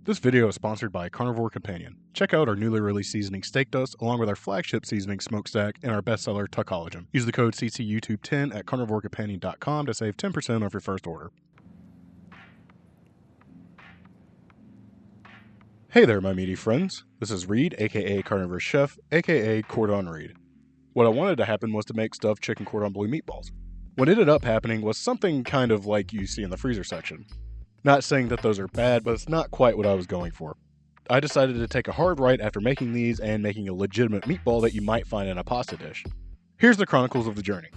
This video is sponsored by Carnivore Companion. Check out our newly released seasoning steak dust, along with our flagship seasoning smokestack and our bestseller Tuckologen. Use the code CCYouTube10 at CarnivoreCompanion.com to save 10% off your first order. Hey there, my meaty friends. This is Reed, aka CarnivorousChef, aka Cordon Reed. What I wanted to happen was to make stuffed chicken cordon bleu meatballs. What ended up happening was something kind of like you see in the freezer section. Not saying that those are bad, but it's not quite what I was going for. I decided to take a hard right after making these and making a legitimate meatball that you might find in a pasta dish. Here's the chronicles of the journey.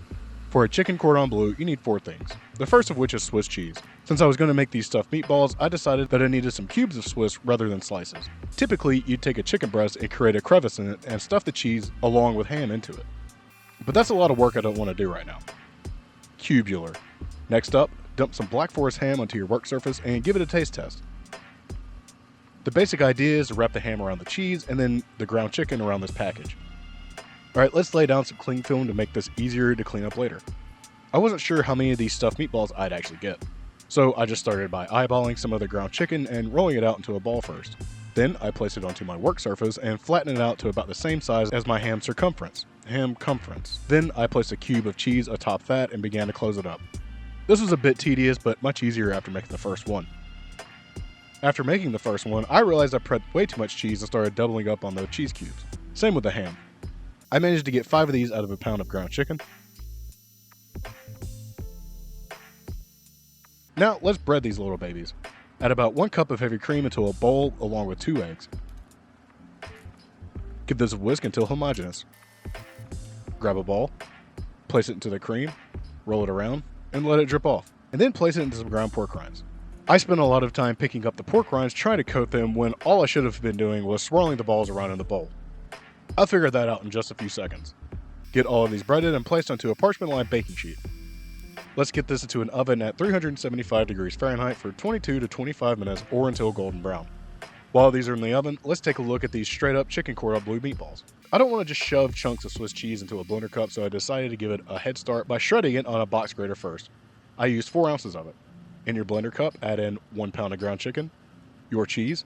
For a chicken cordon bleu, you need 4 things. The first of which is Swiss cheese. Since I was going to make these stuffed meatballs, I decided that I needed some cubes of Swiss rather than slices. Typically, you'd take a chicken breast and create a crevice in it and stuff the cheese along with ham into it. But that's a lot of work I don't want to do right now. Cubular. Next up, dump some Black Forest ham onto your work surface and give it a taste test. The basic idea is to wrap the ham around the cheese and then the ground chicken around this package. Alright, let's lay down some cling film to make this easier to clean up later. I wasn't sure how many of these stuffed meatballs I'd actually get, so I just started by eyeballing some of the ground chicken and rolling it out into a ball first. Then I placed it onto my work surface and flattened it out to about the same size as my ham circumference. Then I placed a cube of cheese atop that and began to close it up. This was a bit tedious, but much easier after making the first one. After making the first one, I realized I prepped way too much cheese and started doubling up on the cheese cubes. Same with the ham. I managed to get 5 of these out of a pound of ground chicken. Now let's bread these little babies. Add about 1 cup of heavy cream into a bowl along with 2 eggs. Give this a whisk until homogeneous. Grab a ball, place it into the cream, roll it around, and let it drip off, and then place it into some ground pork rinds. I spent a lot of time picking up the pork rinds trying to coat them when all I should have been doing was swirling the balls around in the bowl. I'll figure that out in just a few seconds. Get all of these breaded and placed onto a parchment-lined baking sheet. Let's get this into an oven at 375 degrees Fahrenheit for 22 to 25 minutes or until golden brown. While these are in the oven, let's take a look at these straight-up chicken cordon bleu meatballs. I don't want to just shove chunks of Swiss cheese into a blender cup, so I decided to give it a head start by shredding it on a box grater first. I used 4 ounces of it. In your blender cup, add in 1 pound of ground chicken, your cheese,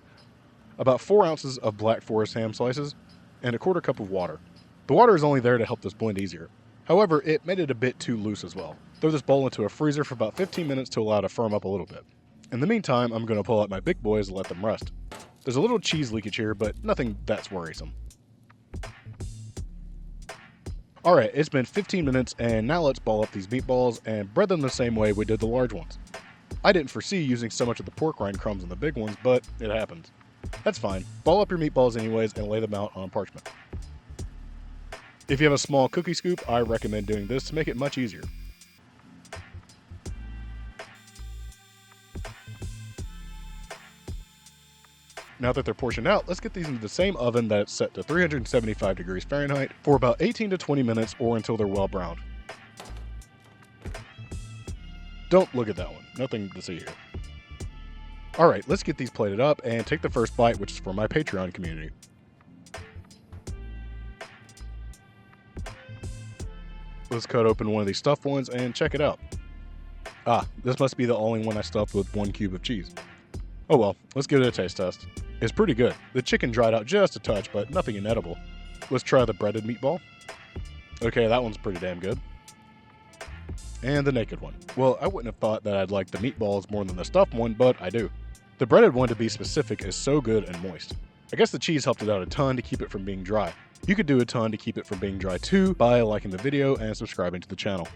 about 4 ounces of Black Forest ham slices, and a 1/4 cup of water. The water is only there to help this blend easier. However, it made it a bit too loose as well. Throw this bowl into a freezer for about 15 minutes to allow it to firm up a little bit. In the meantime, I'm going to pull out my big boys and let them rest. There's a little cheese leakage here, but nothing that's worrisome. Alright, it's been 15 minutes and now let's ball up these meatballs and bread them the same way we did the large ones. I didn't foresee using so much of the pork rind crumbs in the big ones, but it happens. That's fine. Ball up your meatballs anyways and lay them out on parchment. If you have a small cookie scoop, I recommend doing this to make it much easier. Now that they're portioned out, let's get these into the same oven that's set to 375 degrees Fahrenheit for about 18 to 20 minutes or until they're well browned. Don't look at that one. Nothing to see here. Alright, let's get these plated up and take the first bite, which is for my Patreon community. Let's cut open one of these stuffed ones and check it out. This must be the only one I stuffed with 1 cube of cheese. Oh well, let's give it a taste test. It's pretty good. The chicken dried out just a touch, but nothing inedible. Let's try the breaded meatball. Okay, that one's pretty damn good. And the naked one. Well, I wouldn't have thought that I'd like the meatballs more than the stuffed one, but I do. The breaded one, to be specific, is so good and moist. I guess the cheese helped it out a ton to keep it from being dry. You could do a ton to keep it from being dry too by liking the video and subscribing to the channel.